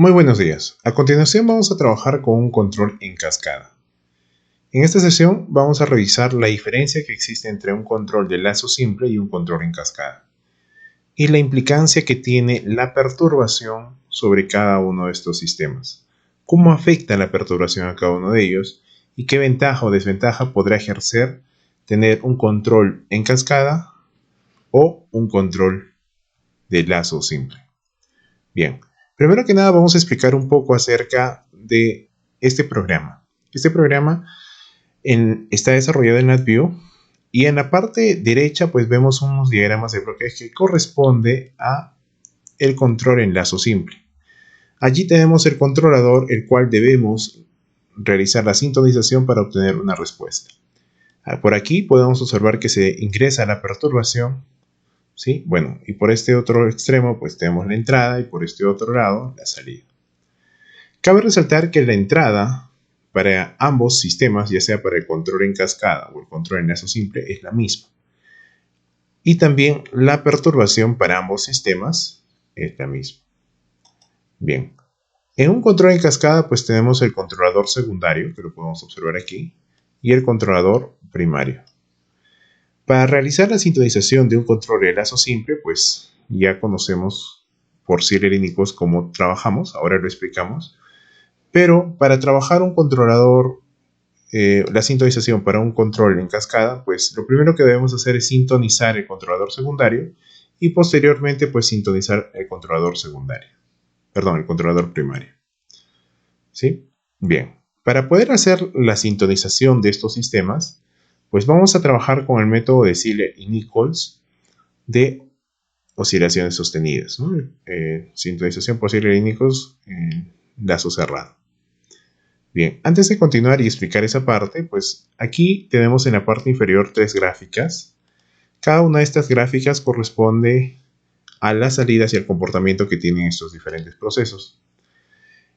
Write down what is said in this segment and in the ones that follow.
Muy buenos días. A continuación vamos a trabajar con un control en cascada. En esta sesión vamos a revisar la diferencia que existe entre un control de lazo simple y un control en cascada y la implicancia que tiene la perturbación sobre cada uno de estos sistemas. ¿Cómo afecta la perturbación a cada uno de ellos? ¿Y qué ventaja o desventaja podrá ejercer tener un control en cascada o un control de lazo simple? Bien, primero que nada vamos a explicar un poco acerca de este programa. Este programa está desarrollado en LabVIEW y en la parte derecha pues vemos unos diagramas de bloques que corresponde a el control en lazo simple. Allí tenemos el controlador, el cual debemos realizar la sintonización para obtener una respuesta. Por aquí podemos observar que se ingresa la perturbación, ¿sí? Bueno, y por este otro extremo pues tenemos la entrada y por este otro lado la salida. Cabe resaltar que la entrada para ambos sistemas, ya sea para el control en cascada o el control en lazo simple, es la misma. Y también la perturbación para ambos sistemas es la misma. Bien, en un control en cascada pues tenemos el controlador secundario, que lo podemos observar aquí, y el controlador primario. Para realizar la sintonización de un control de lazo simple, pues ya conocemos por Ziller y Nichols cómo trabajamos, ahora lo explicamos. Pero para trabajar un controlador, la sintonización para un control en cascada, pues lo primero que debemos hacer es sintonizar el controlador secundario y posteriormente pues sintonizar el controlador el controlador primario. ¿Sí? Bien, para poder hacer la sintonización de estos sistemas, pues vamos a trabajar con el método de Ziller y Nichols de oscilaciones sostenidas, ¿no? Sintonización por Ziller y Nichols en lazo cerrado. Bien, antes de continuar y explicar esa parte, pues aquí tenemos en la parte inferior tres gráficas. Cada una de estas gráficas corresponde a las salidas y al comportamiento que tienen estos diferentes procesos.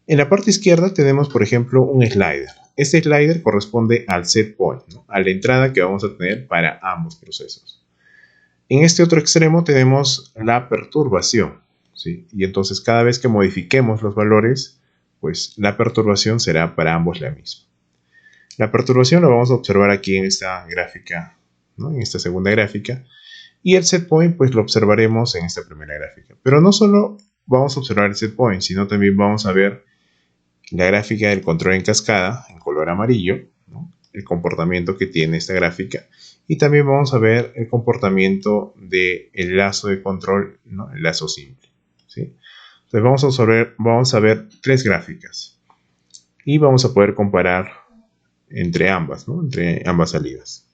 En la parte izquierda tenemos, por ejemplo, un slider. Este slider corresponde al set point, ¿no? A la entrada que vamos a tener para ambos procesos. En este otro extremo tenemos la perturbación, ¿sí? Y entonces cada vez que modifiquemos los valores, pues la perturbación será para ambos la misma. La perturbación lo vamos a observar aquí en esta gráfica, ¿no? En esta segunda gráfica. Y el set point pues lo observaremos en esta primera gráfica. Pero no solo vamos a observar el set point, sino también vamos a ver la gráfica del control en cascada en color amarillo, ¿no? El comportamiento que tiene esta gráfica. Y también vamos a ver el comportamiento del lazo de control, ¿no? El lazo simple, ¿sí? Entonces vamos a ver tres gráficas. Y vamos a poder comparar entre ambas, ¿no? Entre ambas salidas.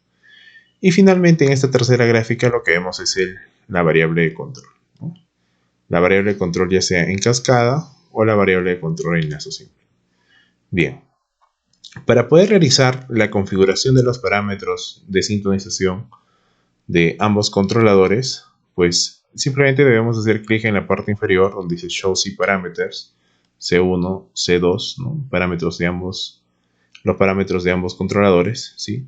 Y finalmente en esta tercera gráfica lo que vemos es la variable de control, ¿no? La variable de control ya sea en cascada o la variable de control en lazo simple. Bien, para poder realizar la configuración de los parámetros de sintonización de ambos controladores, pues simplemente debemos hacer clic en la parte inferior donde dice Show C Parameters, C1, C2, ¿no? Los parámetros de ambos controladores, ¿sí?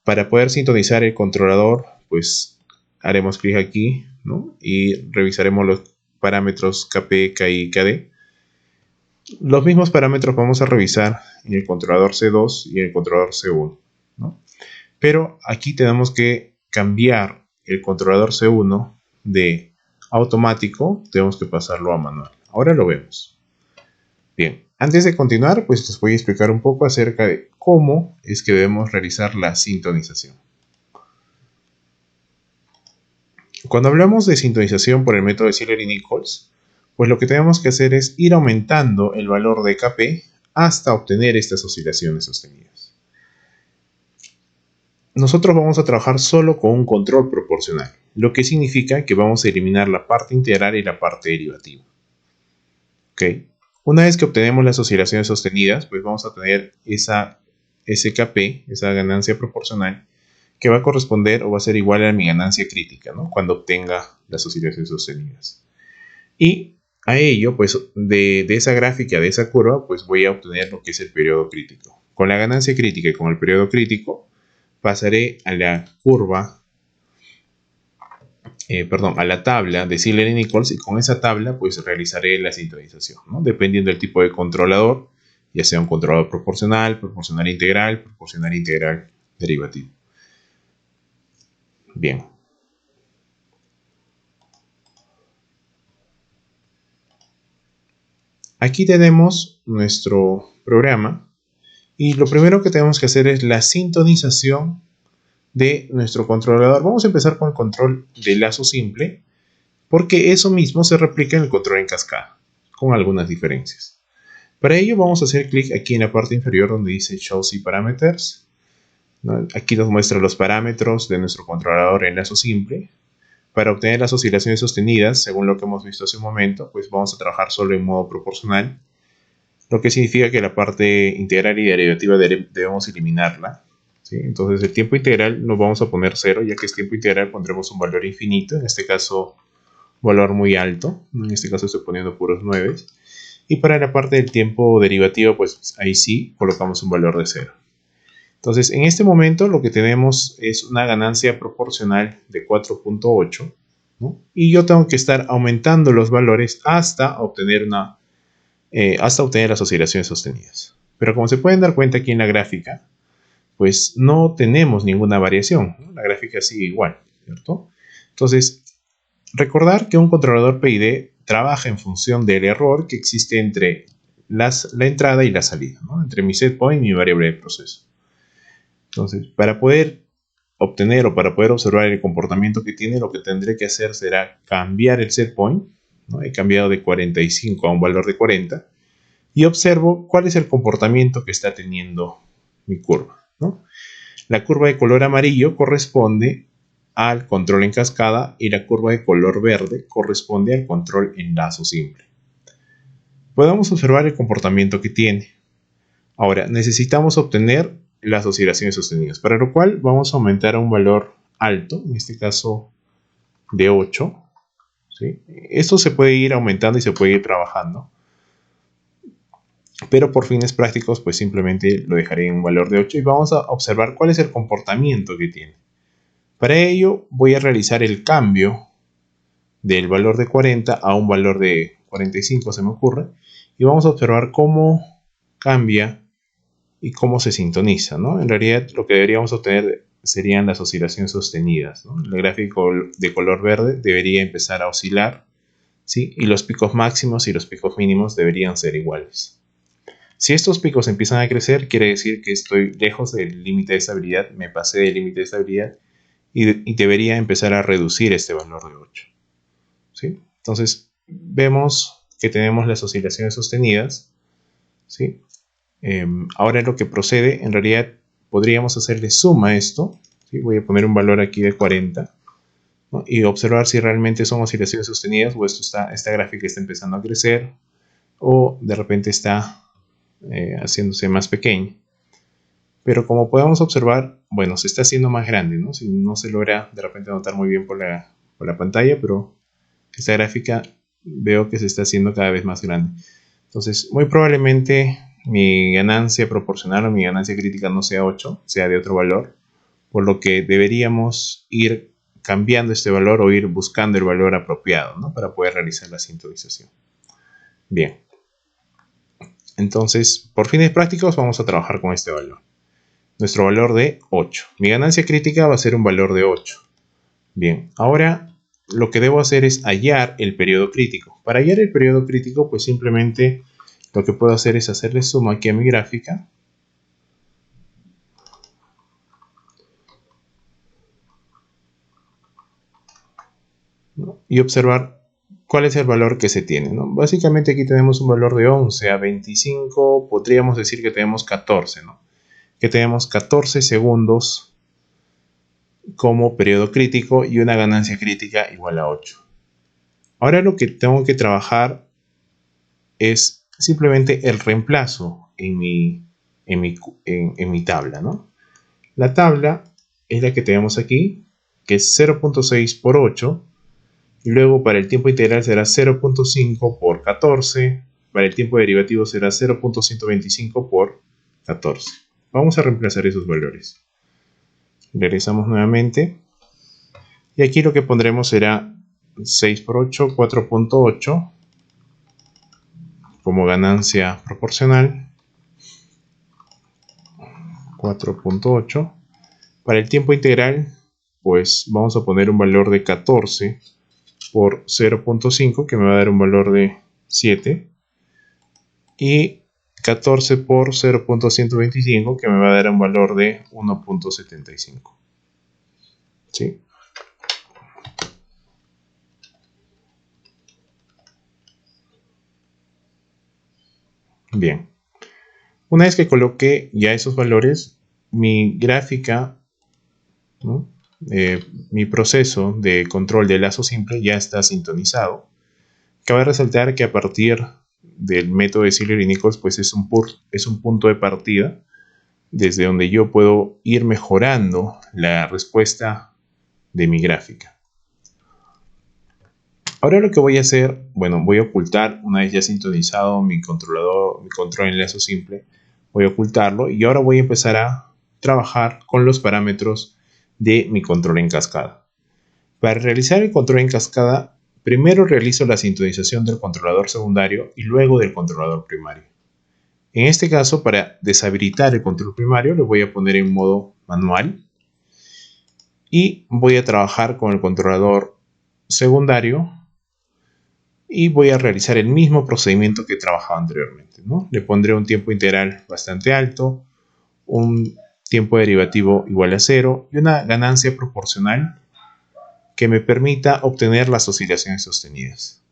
Para poder sintonizar el controlador, pues haremos clic aquí, ¿no? Y revisaremos los parámetros KP, KI, KD. Los mismos parámetros vamos a revisar en el controlador C2 y en el controlador C1, ¿no? Pero aquí tenemos que cambiar el controlador C1 de automático, tenemos que pasarlo a manual. Ahora lo vemos. Bien, antes de continuar, pues les voy a explicar un poco acerca de cómo es que debemos realizar la sintonización. Cuando hablamos de sintonización por el método de Ziller y Nichols, pues lo que tenemos que hacer es ir aumentando el valor de KP hasta obtener estas oscilaciones sostenidas. Nosotros vamos a trabajar solo con un control proporcional, lo que significa que vamos a eliminar la parte integral y la parte derivativa. ¿Ok? Una vez que obtenemos las oscilaciones sostenidas, pues vamos a tener ese KP, esa ganancia proporcional, que va a corresponder o va a ser igual a mi ganancia crítica, ¿no? Cuando obtenga las oscilaciones sostenidas. Y a ello, pues de esa gráfica, de esa curva, pues voy a obtener lo que es el periodo crítico. Con la ganancia crítica y con el periodo crítico, pasaré a la curva a la tabla de Ziegler-Nichols, y con esa tabla pues realizaré la sintonización, ¿no? Dependiendo del tipo de controlador, ya sea un controlador proporcional, proporcional integral derivativo. Bien. Aquí tenemos nuestro programa y lo primero que tenemos que hacer es la sintonización de nuestro controlador. Vamos a empezar con el control de lazo simple, porque eso mismo se replica en el control en cascada, con algunas diferencias. Para ello vamos a hacer clic aquí en la parte inferior donde dice Show C Parameters, ¿no? Aquí nos muestra los parámetros de nuestro controlador en lazo simple. Para obtener las oscilaciones sostenidas, según lo que hemos visto hace un momento, pues vamos a trabajar solo en modo proporcional, lo que significa que la parte integral y derivativa debemos eliminarla, ¿sí? Entonces el tiempo integral nos vamos a poner 0, ya que es tiempo integral pondremos un valor infinito, en este caso un valor muy alto, en este caso estoy poniendo puros 9, y para la parte del tiempo derivativo, pues ahí sí colocamos un valor de 0. Entonces en este momento lo que tenemos es una ganancia proporcional de 4.8, ¿no? Y yo tengo que estar aumentando los valores hasta obtener las oscilaciones sostenidas. Pero como se pueden dar cuenta aquí en la gráfica, pues no tenemos ninguna variación, ¿no? La gráfica sigue igual, ¿cierto? Entonces, recordar que un controlador PID trabaja en función del error que existe entre la entrada y la salida, ¿no? Entre mi set point y mi variable de proceso. Entonces, para poder obtener o para poder observar el comportamiento que tiene, lo que tendré que hacer será cambiar el set point, ¿no? He cambiado de 45 a un valor de 40 y observo cuál es el comportamiento que está teniendo mi curva, ¿no? La curva de color amarillo corresponde al control en cascada y la curva de color verde corresponde al control en lazo simple. Podemos observar el comportamiento que tiene. Ahora, necesitamos obtener las oscilaciones sostenidas, para lo cual vamos a aumentar a un valor alto, en este caso de 8, ¿sí? Esto se puede ir aumentando y se puede ir trabajando, pero por fines prácticos pues simplemente lo dejaré en un valor de 8 y vamos a observar cuál es el comportamiento que tiene. Para ello voy a realizar el cambio del valor de 40 a un valor de 45, se me ocurre, y vamos a observar cómo cambia y cómo se sintoniza, ¿no? En realidad lo que deberíamos obtener serían las oscilaciones sostenidas, ¿no? El gráfico de color verde debería empezar a oscilar, ¿sí? Y los picos máximos y los picos mínimos deberían ser iguales. Si estos picos empiezan a crecer, quiere decir que estoy lejos del límite de estabilidad, me pasé del límite de estabilidad y debería empezar a reducir este valor de 8, ¿sí? Entonces vemos que tenemos las oscilaciones sostenidas, ¿sí? Ahora lo que procede, en realidad podríamos hacerle suma a esto, ¿sí? Voy a poner un valor aquí de 40, ¿no? Y observar si realmente son oscilaciones sostenidas o esta gráfica está empezando a crecer o de repente está haciéndose más pequeña. Pero como podemos observar, bueno, se está haciendo más grande, ¿no? Si no se logra de repente notar muy bien por la pantalla, pero esta gráfica veo que se está haciendo cada vez más grande. Entonces, muy probablemente mi ganancia proporcional o mi ganancia crítica no sea 8, sea de otro valor, por lo que deberíamos ir cambiando este valor o ir buscando el valor apropiado, ¿no? Para poder realizar la sintonización. Bien. Entonces, por fines prácticos vamos a trabajar con este valor. Nuestro valor de 8. Mi ganancia crítica va a ser un valor de 8. Bien, ahora lo que debo hacer es hallar el periodo crítico. Para hallar el periodo crítico, pues simplemente lo que puedo hacer es hacerle suma aquí a mi gráfica. ¿No? Y observar cuál es el valor que se tiene, ¿no? Básicamente aquí tenemos un valor de 11 a 25, podríamos decir que tenemos 14, ¿no? Que tenemos 14 segundos como periodo crítico y una ganancia crítica igual a 8. Ahora lo que tengo que trabajar es simplemente el reemplazo en mi tabla, ¿no? La tabla es la que tenemos aquí, que es 0.6 por 8, y luego para el tiempo integral será 0.5 por 14, para el tiempo derivativo será 0.125 por 14. Vamos a reemplazar esos valores. Regresamos nuevamente Y aquí lo que pondremos será 6 por 8, 4.8 como ganancia proporcional. 4.8. Para el tiempo integral, pues vamos a poner un valor de 14 por 0.5, que me va a dar un valor de 7. Y 14 por 0.125, que me va a dar un valor de 1.75. ¿Sí? Bien. Una vez que coloqué ya esos valores, mi gráfica, ¿no? Mi proceso de control de lazo simple ya está sintonizado. Cabe resaltar que a partir del método de Ziller-Nichols, pues es un punto de partida desde donde yo puedo ir mejorando la respuesta de mi gráfica. Ahora lo que voy a hacer, bueno, voy a ocultar, una vez ya sintonizado mi control en lazo simple, voy a ocultarlo y ahora voy a empezar a trabajar con los parámetros de mi control en cascada. Para realizar el control en cascada, primero realizo la sintonización del controlador secundario y luego del controlador primario. En este caso, para deshabilitar el control primario, lo voy a poner en modo manual y voy a trabajar con el controlador secundario y voy a realizar el mismo procedimiento que he trabajado anteriormente, ¿no? Le pondré un tiempo integral bastante alto, un tiempo derivativo igual a 0 y una ganancia proporcional que me permita obtener las oscilaciones sostenidas.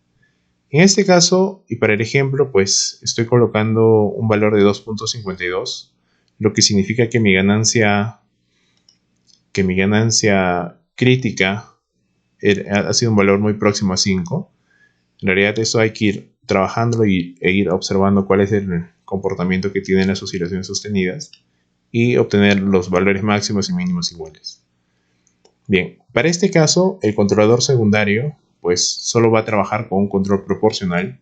En este caso, y para el ejemplo, pues estoy colocando un valor de 2.52, lo que significa que mi ganancia crítica ha sido un valor muy próximo a 5. En realidad eso hay que ir trabajándolo e ir observando cuál es el comportamiento que tienen las oscilaciones sostenidas y obtener los valores máximos y mínimos iguales. Bien, para este caso el controlador secundario pues solo va a trabajar con un control proporcional,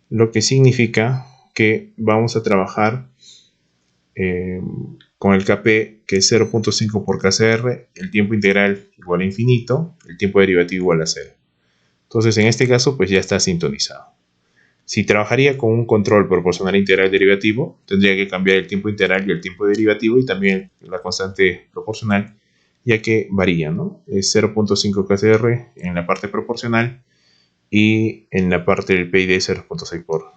lo que significa que vamos a trabajar con el Kp que es 0.5 por kcr, el tiempo integral igual a infinito, el tiempo derivativo igual a 0. Entonces en este caso pues ya está sintonizado. Si trabajaría con un control proporcional integral derivativo, tendría que cambiar el tiempo integral y el tiempo derivativo y también la constante proporcional, ya que varía, ¿no? Es 0.5 kcr en la parte proporcional y en la parte del PID 0.6 por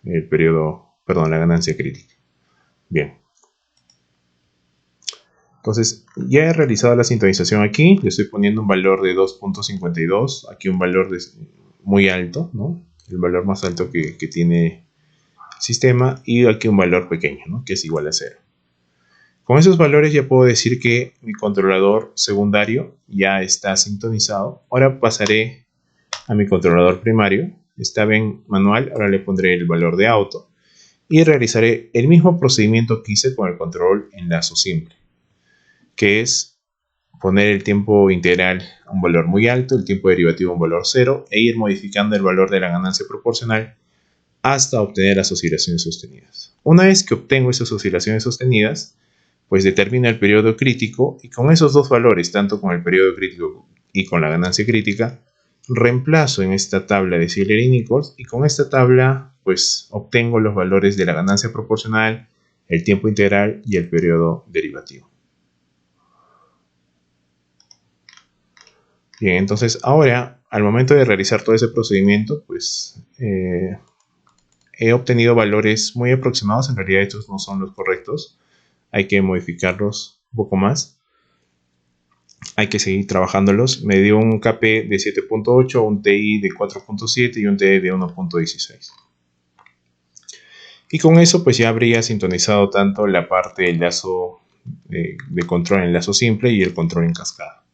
el periodo, perdón, la ganancia crítica. Bien. Entonces, ya he realizado la sintonización aquí. Le estoy poniendo un valor de 2.52. Aquí un valor muy alto, ¿no? El valor más alto que tiene el sistema. Y aquí un valor pequeño, ¿no? Que es igual a 0. Con esos valores ya puedo decir que mi controlador secundario ya está sintonizado. Ahora pasaré a mi controlador primario. Estaba en manual, ahora le pondré el valor de auto. Y realizaré el mismo procedimiento que hice con el control en lazo simple, que es poner el tiempo integral a un valor muy alto, el tiempo derivativo a un valor 0 e ir modificando el valor de la ganancia proporcional hasta obtener las oscilaciones sostenidas. Una vez que obtengo esas oscilaciones sostenidas, pues determino el periodo crítico y con esos dos valores, tanto con el periodo crítico y con la ganancia crítica, reemplazo en esta tabla de Ziller-Nichols y con esta tabla pues obtengo los valores de la ganancia proporcional, el tiempo integral y el periodo derivativo. Bien, entonces ahora, al momento de realizar todo ese procedimiento, pues he obtenido valores muy aproximados. En realidad estos no son los correctos. Hay que modificarlos un poco más. Hay que seguir trabajándolos. Me dio un Kp de 7.8, un Ti de 4.7 y un Ti de 1.16. Y con eso pues ya habría sintonizado tanto la parte del lazo de control en lazo simple y el control en cascada.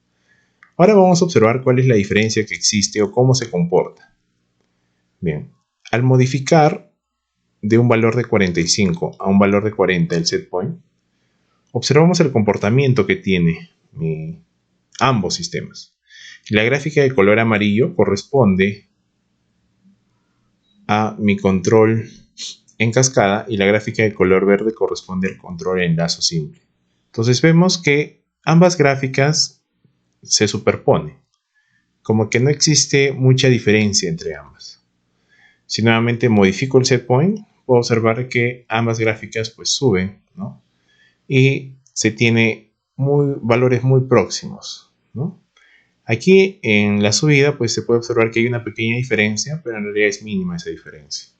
Ahora vamos a observar cuál es la diferencia que existe o cómo se comporta. Bien, al modificar de un valor de 45 a un valor de 40 el set point, observamos el comportamiento que tiene ambos sistemas. La gráfica de color amarillo corresponde a mi control en cascada y la gráfica de color verde corresponde al control en lazo simple. Entonces vemos que ambas gráficas se superpone, como que no existe mucha diferencia entre ambas. Si nuevamente modifico el set point, puedo observar que ambas gráficas pues suben, ¿no? Y se tiene valores muy próximos, ¿no? Aquí en la subida pues se puede observar que hay una pequeña diferencia, pero en realidad es mínima esa diferencia.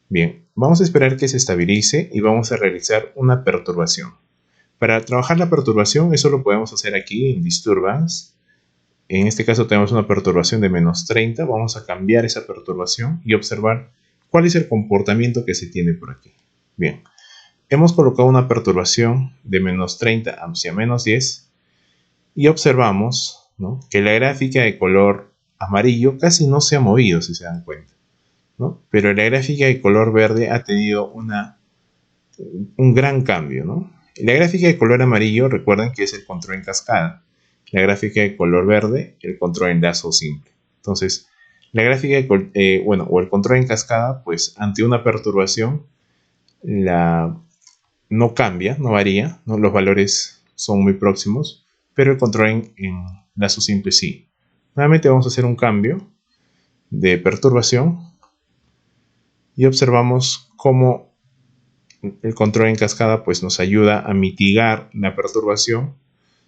Bien, vamos a esperar que se estabilice y vamos a realizar una perturbación. Para trabajar la perturbación, eso lo podemos hacer aquí en Disturbance. En este caso tenemos una perturbación de menos 30. Vamos a cambiar esa perturbación y observar cuál es el comportamiento que se tiene por aquí. Bien, hemos colocado una perturbación de menos 30 hacia menos 10 y observamos, ¿no?, que la gráfica de color amarillo casi no se ha movido, si se dan cuenta, ¿no? Pero la gráfica de color verde ha tenido un gran cambio, ¿no? La gráfica de color amarillo, recuerden que es el control en cascada. La gráfica de color verde, el control en lazo simple. Entonces, la gráfica de o el control en cascada, pues ante una perturbación, no cambia, no varía, ¿no? Los valores son muy próximos, pero el control en lazo simple sí. Nuevamente vamos a hacer un cambio de perturbación y observamos cómo el control en cascada pues nos ayuda a mitigar la perturbación,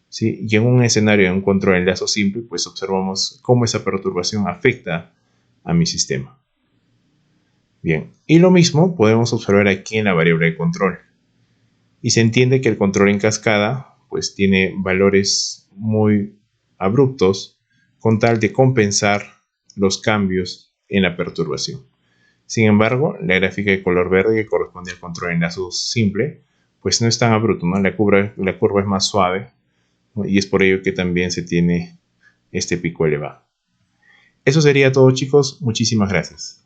¿sí? Y en un escenario de un control en lazo simple pues observamos cómo esa perturbación afecta a mi sistema. Bien, y lo mismo podemos observar aquí en la variable de control. Y se entiende que el control en cascada pues tiene valores muy abruptos con tal de compensar los cambios en la perturbación. Sin embargo, la gráfica de color verde que corresponde al control en lazo simple pues no es tan abrupto, ¿no? La curva es más suave, ¿no? Y es por ello que también se tiene este pico elevado. Eso sería todo, chicos. Muchísimas gracias.